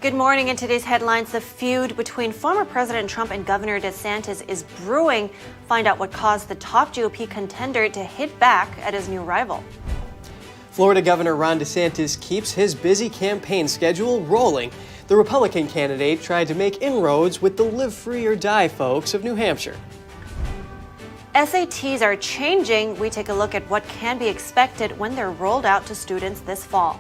Good morning. In today's headlines, the feud between former President Trump and Governor DeSantis is brewing. Find out what caused the top GOP contender to hit back at his new rival. Florida Governor Ron DeSantis keeps his busy campaign schedule rolling. The Republican candidate tried to make inroads with the live free or die folks of New Hampshire. SATs are changing. We take a look at what can be expected when they're rolled out to students this fall.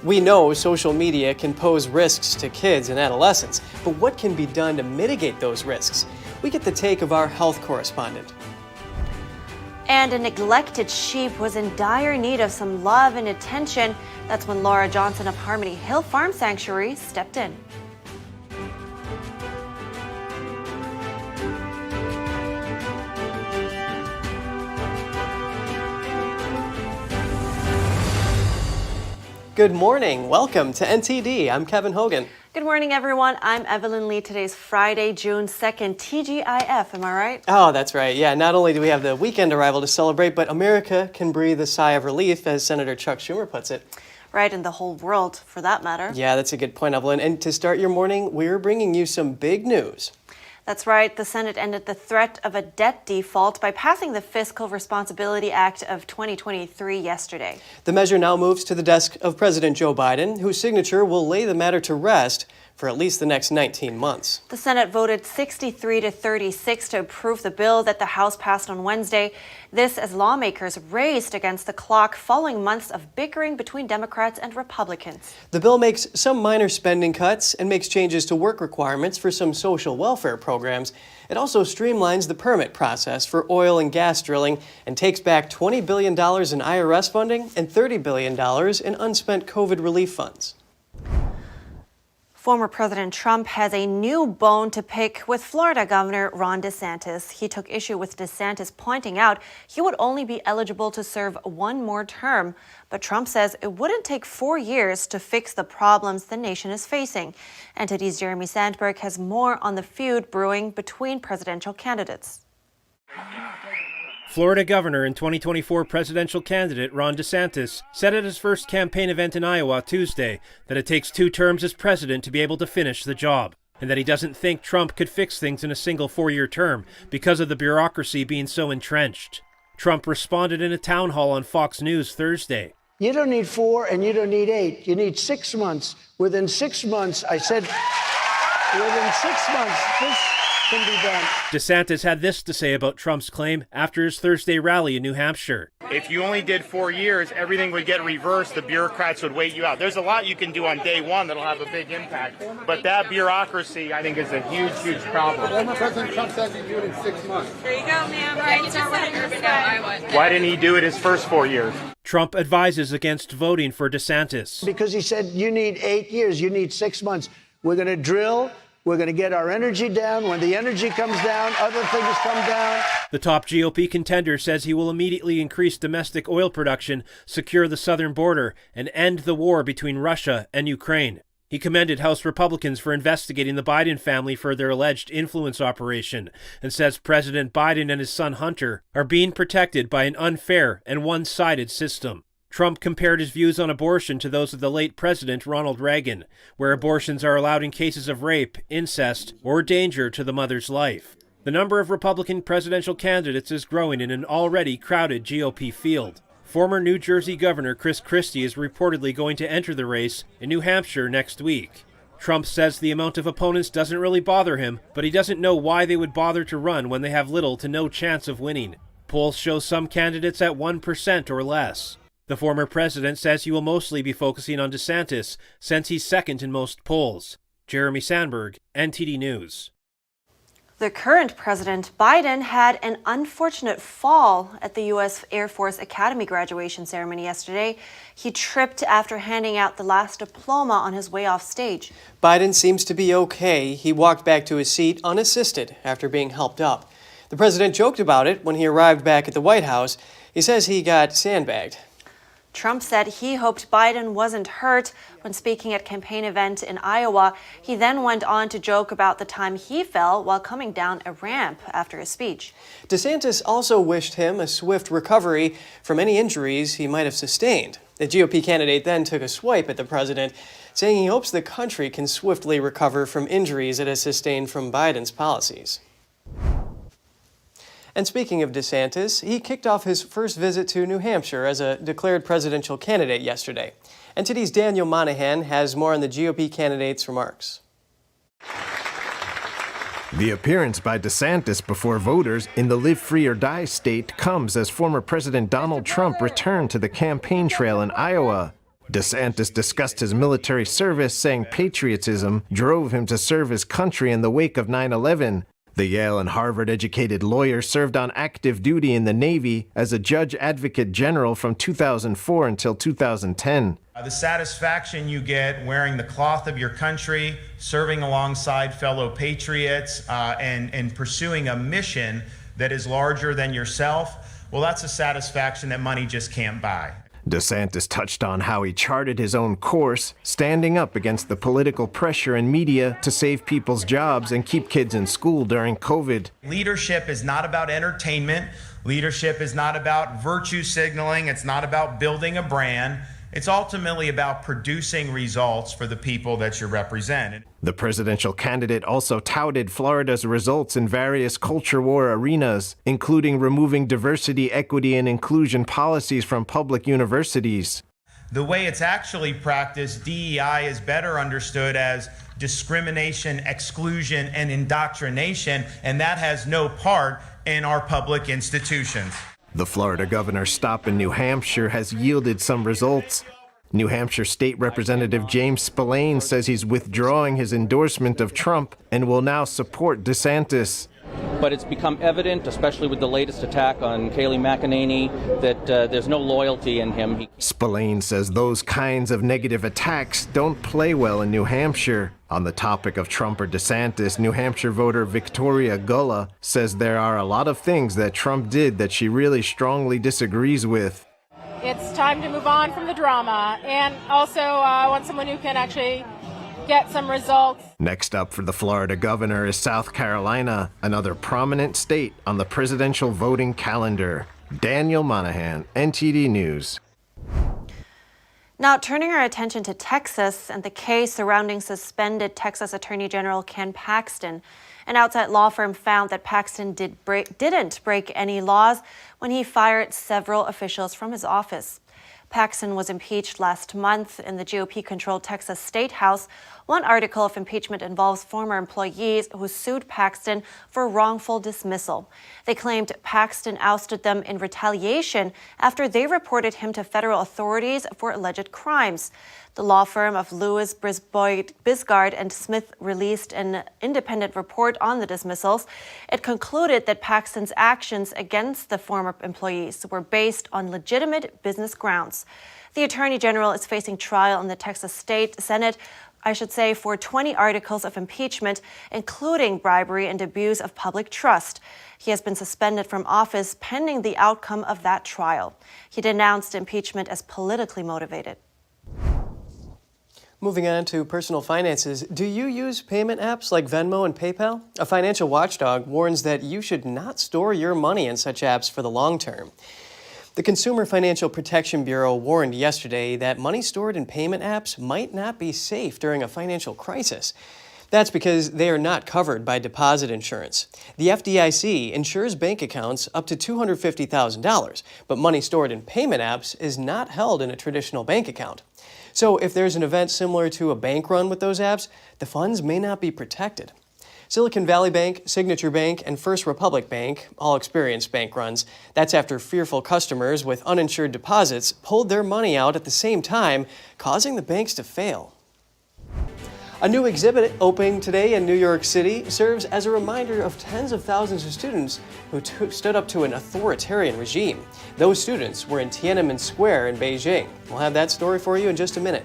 We know social media can pose risks to kids and adolescents, but what can be done to mitigate those risks? We get the take of our health correspondent. And a neglected sheep was in dire need of some love and attention. That's when Laura Johnson of Harmony Hill Farm Sanctuary stepped in. Good morning. Welcome to NTD. I'm Kevin Hogan. Good morning, everyone. I'm Evelyn Lee. Today's Friday, June 2nd, TGIF. Am I right? Oh, that's right. Yeah, not only do we have the weekend arrival to celebrate, but America can breathe a sigh of relief, as Senator Chuck Schumer puts it. Right, and the whole world, for that matter. Yeah, that's a good point, Evelyn. And to start your morning, we're bringing you some big news. That's right. The Senate ended the threat of a debt default by passing the Fiscal Responsibility Act of 2023 yesterday. The measure now moves to the desk of President Joe Biden, whose signature will lay the matter to rest for at least the next 19 months. The Senate voted 63 to 36 to approve the bill that the House passed on Wednesday. This as lawmakers raced against the clock following months of bickering between Democrats and Republicans. The bill makes some minor spending cuts and makes changes to work requirements for some social welfare programs. It also streamlines the permit process for oil and gas drilling and takes back $20 billion in IRS funding and $30 billion in unspent COVID relief funds. Former President Trump has a new bone to pick with Florida Governor Ron DeSantis. He took issue with DeSantis pointing out he would only be eligible to serve one more term. But Trump says it wouldn't take 4 years to fix the problems the nation is facing. NTD's Jeremy Sandberg has more on the feud brewing between presidential candidates. Florida Governor and 2024 presidential candidate Ron DeSantis said at his first campaign event in Iowa Tuesday that it takes 2 terms as president to be able to finish the job, and that he doesn't think Trump could fix things in a single 4-year term because of the bureaucracy being so entrenched. Trump responded in a town hall on Fox News Thursday. You don't need 4 and you don't need 8. You need 6 months. Within 6 months, I said, within 6 months, this can be done. DeSantis had this to say about Trump's claim after his Thursday rally in New Hampshire. If you only did 4 years, everything would get reversed. The bureaucrats would wait you out. There's a lot you can do on day one that'll have a big impact. But that bureaucracy, I think, is a huge, huge problem. Former President Trump says he'd do it in 6 months. There you go, ma'am. Right, you just said urban Iowa. Why didn't he do it his first 4 years? Trump advises against voting for DeSantis. Because he said you need 8 years, you need 6 months. We're going to drill. We're going to get our energy down. When the energy comes down, other things come down. The top GOP contender says he will immediately increase domestic oil production, secure the southern border, and end the war between Russia and Ukraine. He commended House Republicans for investigating the Biden family for their alleged influence operation, and says President Biden and his son Hunter are being protected by an unfair and one-sided system. Trump compared his views on abortion to those of the late President Ronald Reagan, where abortions are allowed in cases of rape, incest, or danger to the mother's life. The number of Republican presidential candidates is growing in an already crowded GOP field. Former New Jersey Governor Chris Christie is reportedly going to enter the race in New Hampshire next week. Trump says the amount of opponents doesn't really bother him, but he doesn't know why they would bother to run when they have little to no chance of winning. Polls show some candidates at 1% or less. The former president says he will mostly be focusing on DeSantis since he's second in most polls. Jeremy Sandberg, NTD News. The current President Biden had an unfortunate fall at the U.S. Air Force Academy graduation ceremony yesterday. He tripped after handing out the last diploma on his way off stage. Biden seems to be okay. He walked back to his seat unassisted after being helped up. The president joked about it when he arrived back at the White House. He says he got sandbagged. Trump said he hoped Biden wasn't hurt when speaking at a campaign event in Iowa. He then went on to joke about the time he fell while coming down a ramp after his speech. DeSantis also wished him a swift recovery from any injuries he might have sustained. The GOP candidate then took a swipe at the president, saying he hopes the country can swiftly recover from injuries it has sustained from Biden's policies. And speaking of DeSantis, he kicked off his first visit to New Hampshire as a declared presidential candidate yesterday. NTD's Daniel Monahan has more on the GOP candidate's remarks. The appearance by DeSantis before voters in the live free or die state comes as former President Donald Trump returned to the campaign trail in Iowa. DeSantis discussed his military service, saying patriotism drove him to serve his country in the wake of 9/11. The Yale and Harvard-educated lawyer served on active duty in the Navy as a judge advocate general from 2004 until 2010. The satisfaction you get wearing the cloth of your country, serving alongside fellow patriots, and pursuing a mission that is larger than yourself, well, that's a satisfaction that money just can't buy. DeSantis touched on how he charted his own course, standing up against the political pressure and media to save people's jobs and keep kids in school during COVID. Leadership is not about entertainment. Leadership is not about virtue signaling. It's not about building a brand. It's ultimately about producing results for the people that you represent. The presidential candidate also touted Florida's results in various culture war arenas, including removing diversity, equity, and inclusion policies from public universities. The way it's actually practiced, DEI is better understood as discrimination, exclusion, and indoctrination, and that has no part in our public institutions. The Florida governor's stop in New Hampshire has yielded some results. New Hampshire State Representative James Spillane says he's withdrawing his endorsement of Trump and will now support DeSantis. But it's become evident, especially with the latest attack on Kayleigh McEnany, that there's no loyalty in him. Spillane says those kinds of negative attacks don't play well in New Hampshire. On the topic of Trump or DeSantis, New Hampshire voter Victoria Gulla says there are a lot of things that Trump did that she really strongly disagrees with. It's time to move on from the drama, and also I want someone who can actually get some results. Next up for the Florida governor is South Carolina, another prominent state on the presidential voting calendar. Daniel Monahan, NTD News. Now, turning our attention to Texas and the case surrounding suspended Texas Attorney General Ken Paxton. An outside law firm found that Paxton didn't break any laws when he fired several officials from his office. Paxton was impeached last month in the GOP-controlled Texas State House. One article of impeachment involves former employees who sued Paxton for wrongful dismissal. They claimed Paxton ousted them in retaliation after they reported him to federal authorities for alleged crimes. The law firm of Lewis, Bisgard, and Smith released an independent report on the dismissals. It concluded that Paxton's actions against the former employees were based on legitimate business grounds. The Attorney General is facing trial in the Texas State Senate, for 20 articles of impeachment, including bribery and abuse of public trust. He has been suspended from office pending the outcome of that trial. He denounced impeachment as politically motivated. Moving on to personal finances, do you use payment apps like Venmo and PayPal? A financial watchdog warns that you should not store your money in such apps for the long term. The Consumer Financial Protection Bureau warned yesterday that money stored in payment apps might not be safe during a financial crisis. That's because they are not covered by deposit insurance. The FDIC insures bank accounts up to $250,000, but money stored in payment apps is not held in a traditional bank account. So if there's an event similar to a bank run with those apps, the funds may not be protected. Silicon Valley Bank, Signature Bank, and First Republic Bank all experienced bank runs. That's after fearful customers with uninsured deposits pulled their money out at the same time, causing the banks to fail. A new exhibit opening today in New York City serves as a reminder of tens of thousands of students who stood up to an authoritarian regime. Those students were in Tiananmen Square in Beijing. We'll have that story for you in just a minute.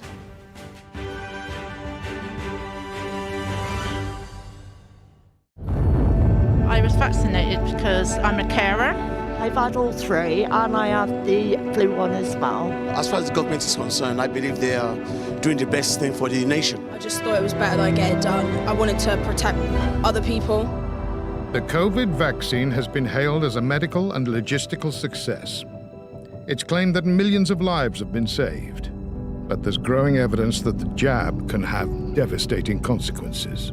I was vaccinated because I'm a carer I've had all three, and I have the flu one as well. As far as the government is concerned, I believe they are doing the best thing for the nation. I just thought it was better that I get it done. I wanted to protect other people. The COVID vaccine has been hailed as a medical and logistical success. It's claimed that millions of lives have been saved, but there's growing evidence that the jab can have devastating consequences.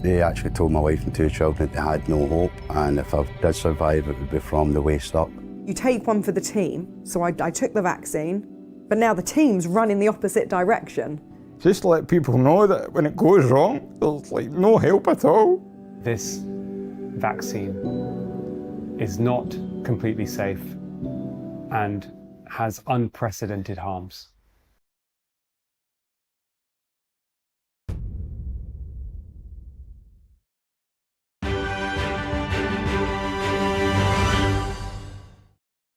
They actually told my wife and two children they had no hope, and if I did survive, it would be from the waist up. You take one for the team, so I took the vaccine, but now the team's run in the opposite direction. Just to let people know that when it goes wrong, there's like no help at all. This vaccine is not completely safe and has unprecedented harms.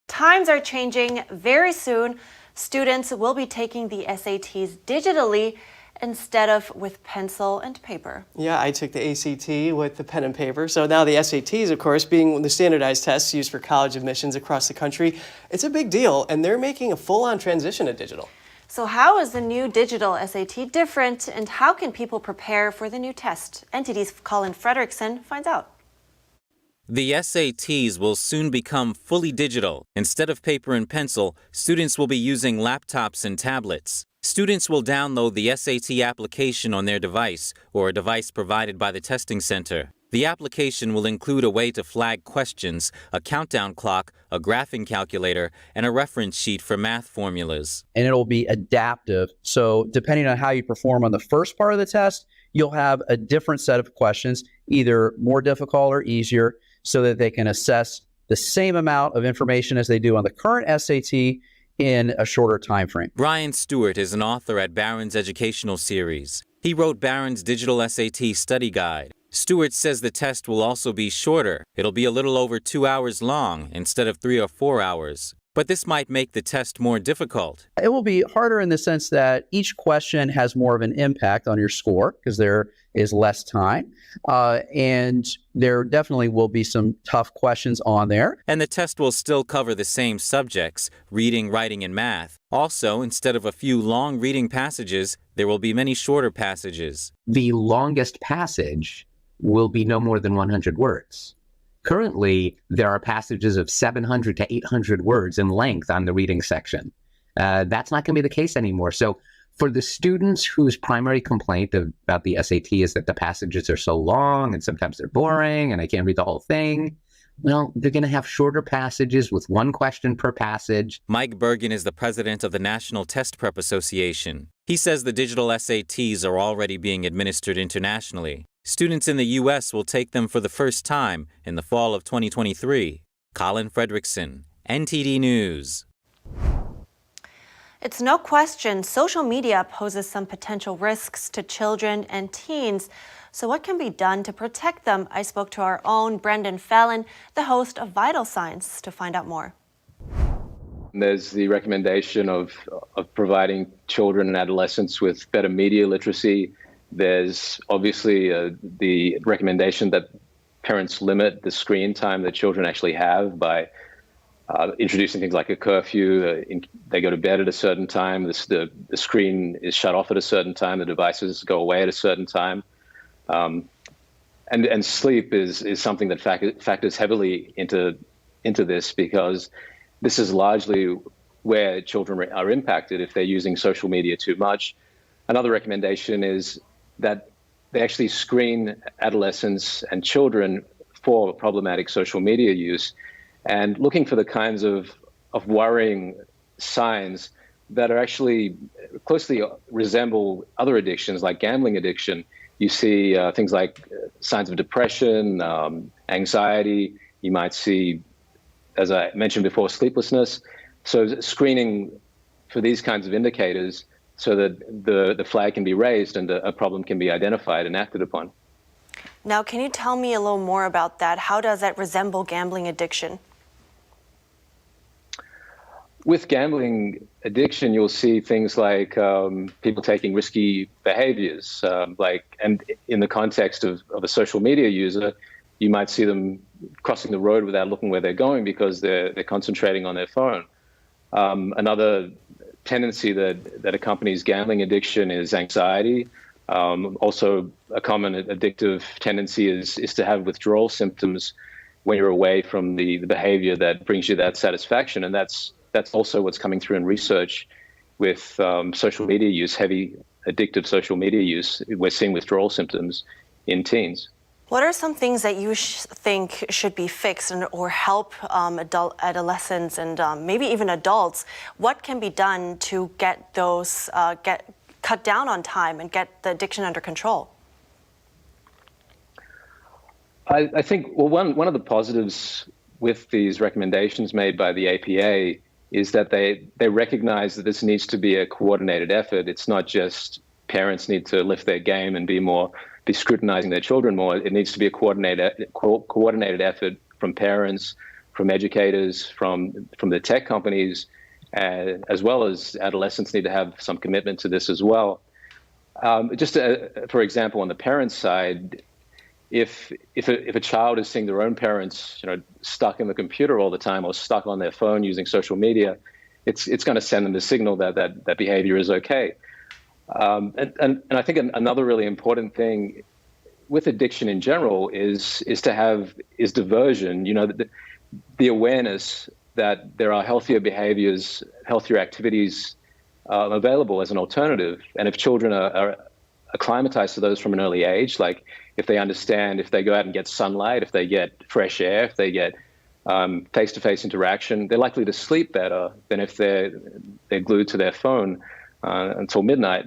Times are changing. Very soon, students will be taking the SATs digitally instead of with pencil and paper. Yeah, I took the ACT with the pen and paper. So now the SATs, of course, being the standardized tests used for college admissions across the country, it's a big deal, and they're making a full-on transition to digital. So how is the new digital SAT different, and how can people prepare for the new test? NTD's Colin Frederickson finds out. The SATs will soon become fully digital. Instead of paper and pencil, students will be using laptops and tablets. Students will download the SAT application on their device or a device provided by the testing center. The application will include a way to flag questions, a countdown clock, a graphing calculator, and a reference sheet for math formulas. And it'll be adaptive. So depending on how you perform on the first part of the test, you'll have a different set of questions, either more difficult or easier, so that they can assess the same amount of information as they do on the current SAT in a shorter time frame. Brian Stewart is an author at Barron's Educational Series. He wrote Barron's Digital SAT Study Guide. Stewart says the test will also be shorter. It'll be a little over 2 hours long instead of 3 or 4 hours. But this might make the test more difficult. It will be harder in the sense that each question has more of an impact on your score because there is less time. And there definitely will be some tough questions on there. And the test will still cover the same subjects, reading, writing, and math. Also, instead of a few long reading passages, there will be many shorter passages. The longest passage will be no more than 100 words. Currently, there are passages of 700 to 800 words in length on the reading section. That's not going to be the case anymore. So for the students whose primary complaint about the SAT is that the passages are so long and sometimes they're boring and I can't read the whole thing, well, they're going to have shorter passages with one question per passage. Mike Bergen is the president of the National Test Prep Association. He says the digital SATs are already being administered internationally. Students in the U.S. will take them for the first time in the fall of 2023. Colin Frederickson, NTD News. It's no question social media poses some potential risks to children and teens. So what can be done to protect them? I spoke to our own Brendan Fallon, the host of Vital Signs, to find out more. There's the recommendation of providing children and adolescents with better media literacy. There's obviously the recommendation that parents limit the screen time that children actually have by introducing things like a curfew. They go to bed at a certain time. The screen is shut off at a certain time. The devices go away at a certain time. And sleep is something that factors heavily into this, because this is largely where children are impacted if they're using social media too much. Another recommendation is that they actually screen adolescents and children for problematic social media use, and looking for the kinds of worrying signs that are actually closely resemble other addictions like gambling addiction. You see things like signs of depression, anxiety. You might see, as I mentioned before, sleeplessness. So screening for these kinds of indicators so that the flag can be raised and a problem can be identified and acted upon. Now, can you tell me a little more about that? How does that resemble gambling addiction? With gambling addiction, you'll see things like people taking risky behaviors, and in the context of a social media user, you might see them crossing the road without looking where they're going because they're concentrating on their phone. Another tendency that accompanies gambling addiction is anxiety. Also, a common addictive tendency is to have withdrawal symptoms when you're away from the behavior that brings you that satisfaction. And that's also what's coming through in research with social media use, heavy addictive social media use. We're seeing withdrawal symptoms in teens. What are some things that you think should be fixed or help adolescents and maybe even adults? What can be done to get those cut down on time and get the addiction under control? I think, well, one of the positives with these recommendations made by the APA is that they recognize that this needs to be a coordinated effort. It's not just parents need to lift their game and be scrutinizing their children more. It needs to be a coordinated effort from parents, from educators, from the tech companies, as well as adolescents need to have some commitment to this as well. For example, on the parents' side, if a child is seeing their own parents, stuck in the computer all the time or stuck on their phone using social media, it's going to send them the signal that behavior is okay. And I think another really important thing with addiction in general is diversion. The awareness that there are healthier behaviors, healthier activities available as an alternative. And if children are acclimatized to those from an early age, like if they understand, if they go out and get sunlight, if they get fresh air, if they get face-to-face interaction, they're likely to sleep better than if they're glued to their phone until midnight.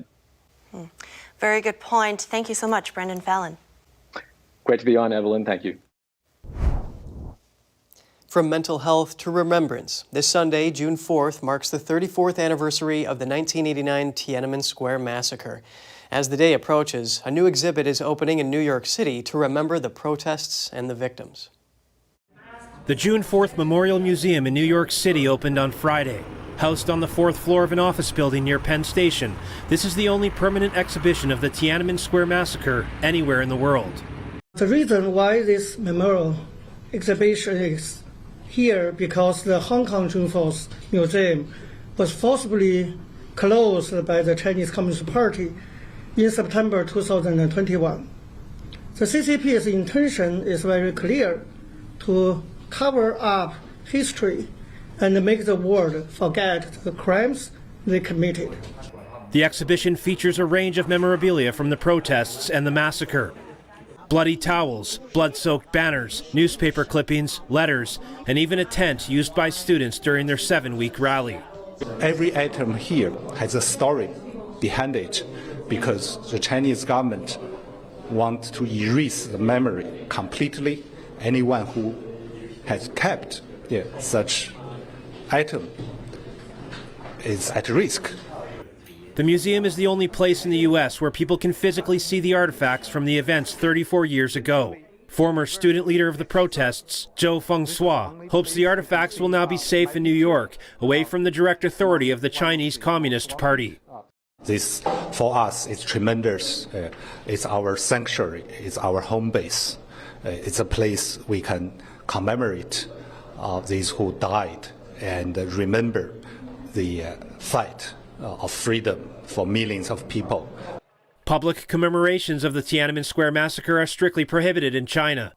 Very good point. Thank you so much, Brendan Fallon. Great to be on, Evelyn. Thank you. From mental health to remembrance, this Sunday, June 4th, marks the 34th anniversary of the 1989 Tiananmen Square massacre. As the day approaches, a new exhibit is opening in New York City to remember the protests and the victims. The June 4th Memorial Museum in New York City opened on Friday. Housed on the 4th floor of an office building near Penn Station, this is the only permanent exhibition of the Tiananmen Square massacre anywhere in the world. The reason why this memorial exhibition is here because the Hong Kong June 4th Museum was forcibly closed by the Chinese Communist Party in September 2021. The CCP's intention is very clear: to cover up history and make the world forget the crimes they committed. The exhibition features a range of memorabilia from the protests and the massacre. Bloody towels, blood-soaked banners, newspaper clippings, letters, and even a tent used by students during their 7-week rally. Every item here has a story behind it because the Chinese government wants to erase the memory completely. Anyone who has kept such item is at risk. The museum is the only place in the U.S. where people can physically see the artifacts from the events 34 years ago. Former student leader of the protests, Zhou Fengsua, hopes the artifacts will now be safe in New York, away from the direct authority of the Chinese Communist Party. This, for us, is tremendous. It's our sanctuary. It's our home base. It's a place we can commemorate these who died and remember the fight of freedom for millions of people. Public commemorations of the Tiananmen Square massacre are strictly prohibited in China.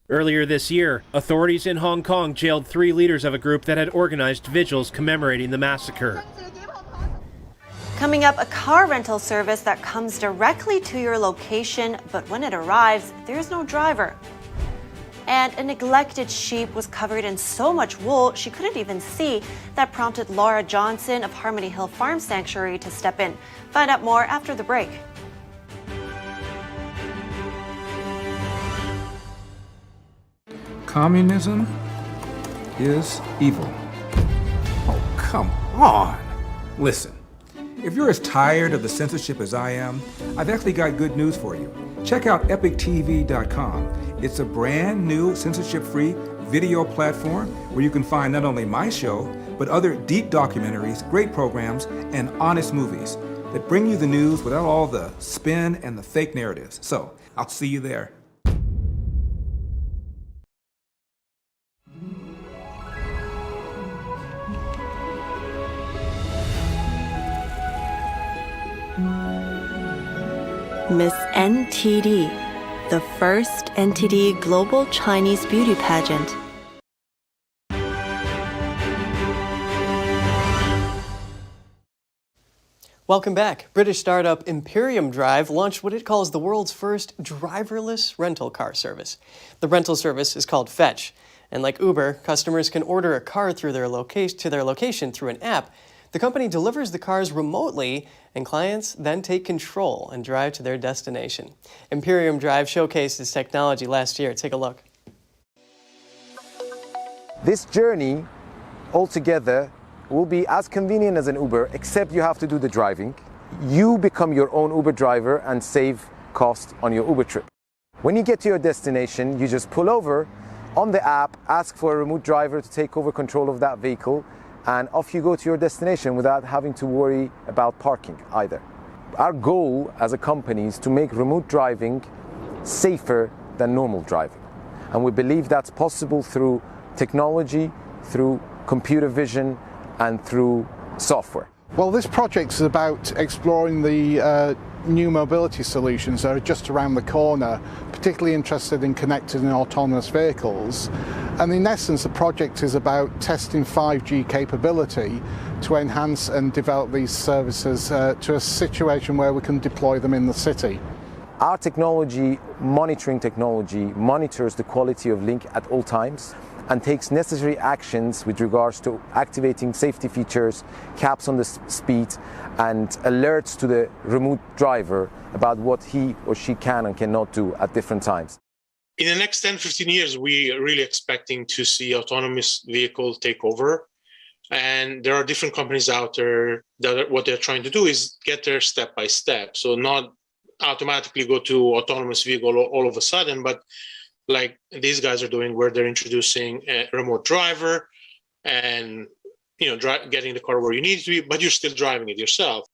Earlier this year, authorities in Hong Kong jailed 3 leaders of a group that had organized vigils commemorating the massacre. Coming up, a car rental service that comes directly to your location, but when it arrives, there's no driver. And a neglected sheep was covered in so much wool she couldn't even see. That prompted Laura Johnson of Harmony Hill Farm Sanctuary to step in. Find out more after the break. Communism is evil. Oh, come on. Listen, if you're as tired of the censorship as I am, I've actually got good news for you. Check out epictv.com. It's a brand new censorship-free video platform where you can find not only my show, but other deep documentaries, great programs, and honest movies that bring you the news without all the spin and the fake narratives. So, I'll see you there. Miss NTD, the first NTD Global Chinese Beauty Pageant. Welcome back. British startup Imperium Drive launched what it calls the world's first driverless rental car service. The rental service is called Fetch, and like Uber, customers can order a car through their location through an app. The company delivers the cars remotely, and clients then take control and drive to their destination. Imperium Drive showcased its technology last year. Take a look. This journey altogether will be as convenient as an Uber, except you have to do the driving. You become your own Uber driver and save cost on your Uber trip. When you get to your destination, you just pull over on the app, ask for a remote driver to take over control of that vehicle, and off you go to your destination without having to worry about parking either. Our goal as a company is to make remote driving safer than normal driving. And we believe that's possible through technology, through computer vision, and through software. Well, this project is about exploring the new mobility solutions that are just around the corner, particularly interested in connected and autonomous vehicles. And in essence, the project is about testing 5G capability to enhance and develop these services to a situation where we can deploy them in the city. Our technology, monitoring technology, monitors the quality of link at all times and takes necessary actions with regards to activating safety features, caps on the speed, and alerts to the remote driver about what he or she can and cannot do at different times. In the next 10, 15 years, we are really expecting to see autonomous vehicles take over. And there are different companies out there that what they're trying to do is get there step by step. So not automatically go to autonomous vehicle all of a sudden, but like these guys are doing, where they're introducing a remote driver and getting the car where you need it to be, but you're still driving it yourself.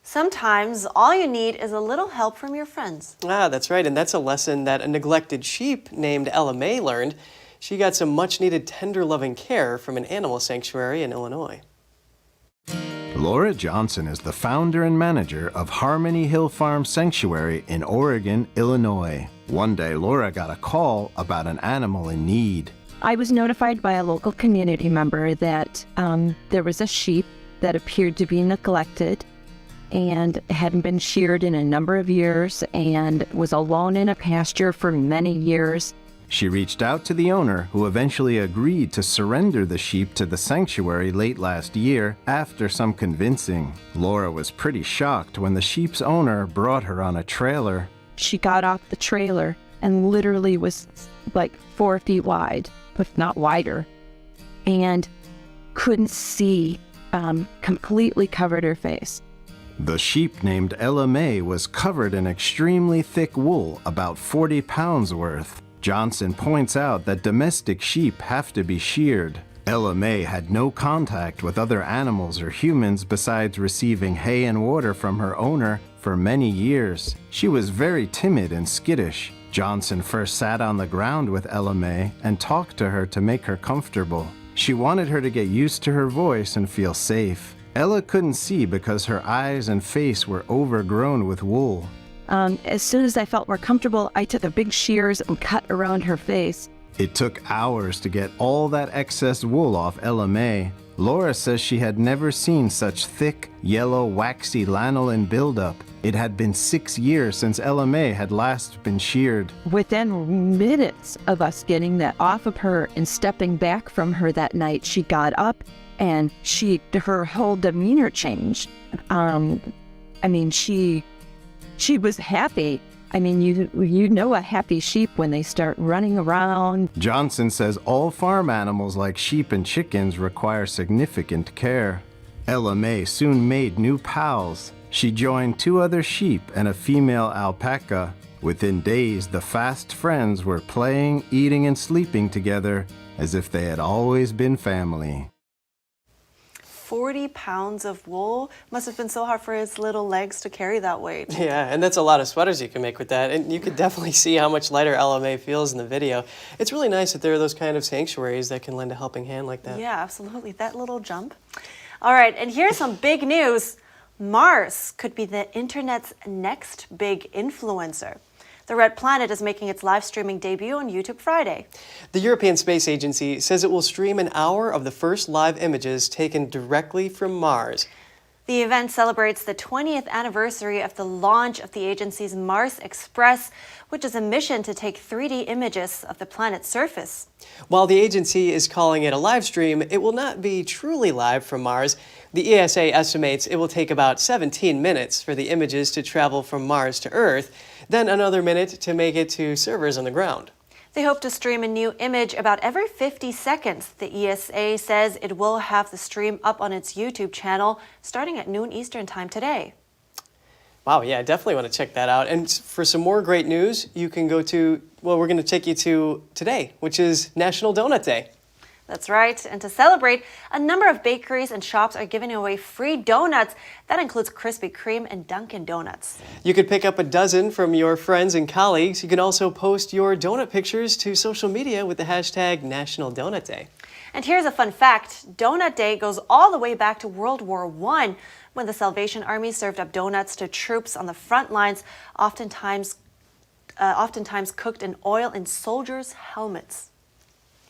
Sometimes all you need is a little help from your friends. Ah, that's right, and that's a lesson that a neglected sheep named Ella May learned. She got some much-needed tender loving care from an animal sanctuary in Illinois. Laura Johnson is the founder and manager of Harmony Hill Farm Sanctuary in Oregon, Illinois. One day, Laura got a call about an animal in need. I was notified by a local community member that there was a sheep that appeared to be neglected and hadn't been sheared in a number of years and was alone in a pasture for many years. She reached out to the owner, who eventually agreed to surrender the sheep to the sanctuary late last year after some convincing. Laura was pretty shocked when the sheep's owner brought her on a trailer. She got off the trailer and literally was like 4 feet wide, if not wider, and couldn't see, completely covered her face. The sheep named Ella May was covered in extremely thick wool, about 40 pounds worth. Johnson points out that domestic sheep have to be sheared. Ella May had no contact with other animals or humans besides receiving hay and water from her owner for many years. She was very timid and skittish. Johnson first sat on the ground with Ella May and talked to her to make her comfortable. She wanted her to get used to her voice and feel safe. Ella couldn't see because her eyes and face were overgrown with wool. As soon as I felt more comfortable, I took the big shears and cut around her face. It took hours to get all that excess wool off Ella May. Laura says she had never seen such thick, yellow, waxy lanolin buildup. It had been 6 years since Ella May had last been sheared. Within minutes of us getting that off of her and stepping back from her that night, she got up and her whole demeanor changed. She was happy. You know a happy sheep when they start running around. Johnson says all farm animals like sheep and chickens require significant care. Ella May soon made new pals. She joined 2 other sheep and a female alpaca. Within days, the fast friends were playing, eating, and sleeping together as if they had always been family. 40 pounds of wool. Must have been so hard for his little legs to carry that weight. Yeah, and that's a lot of sweaters you can make with that. And you could definitely see how much lighter Ella May feels in the video. It's really nice that there are those kind of sanctuaries that can lend a helping hand like that. Yeah, absolutely. That little jump. All right, and here's some big news. Mars could be the internet's next big influencer. The Red Planet is making its live streaming debut on YouTube Friday. The European Space Agency says it will stream an hour of the first live images taken directly from Mars. The event celebrates the 20th anniversary of the launch of the agency's Mars Express, which is a mission to take 3D images of the planet's surface. While the agency is calling it a live stream, it will not be truly live from Mars. The ESA estimates it will take about 17 minutes for the images to travel from Mars to Earth, then another minute to make it to servers on the ground. They hope to stream a new image about every 50 seconds. The ESA says it will have the stream up on its YouTube channel starting at noon Eastern Time today. Wow, yeah, I definitely want to check that out. And for some more great news, you can go to, well, we're going to take you to today, which is National Donut Day. That's right. And to celebrate, a number of bakeries and shops are giving away free donuts. That includes Krispy Kreme and Dunkin' Donuts. You could pick up a dozen from your friends and colleagues. You can also post your donut pictures to social media with the hashtag National Donut Day. And here's a fun fact. Donut Day goes all the way back to World War I, when the Salvation Army served up donuts to troops on the front lines, oftentimes cooked in oil in soldiers' helmets.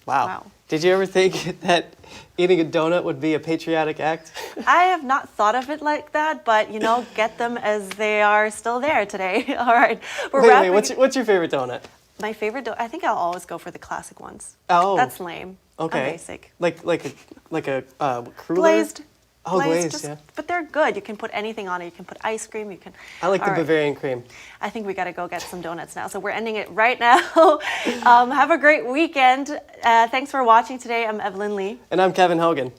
Wow. Did you ever think that eating a donut would be a patriotic act? I have not thought of it like that, but, you know, get them as they are still there today. All right. Wait, what's your favorite donut? My favorite donut? I think I'll always go for the classic ones. Oh. That's lame. Okay. I'm basic. Like a cruller? Glazed. Oh, glazed, yeah. But they're good. You can put anything on it. You can put ice cream. You can. I like the Bavarian cream. I think we got to go get some donuts now. So we're ending it right now. Have a great weekend. Thanks for watching today. I'm Evelyn Lee. And I'm Kevin Hogan.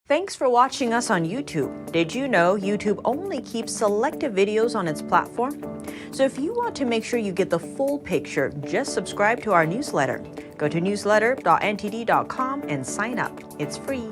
Thanks for watching us on YouTube. Did you know YouTube only keeps selective videos on its platform? So if you want to make sure you get the full picture, just subscribe to our newsletter. Go to newsletter.ntd.com and sign up. It's free.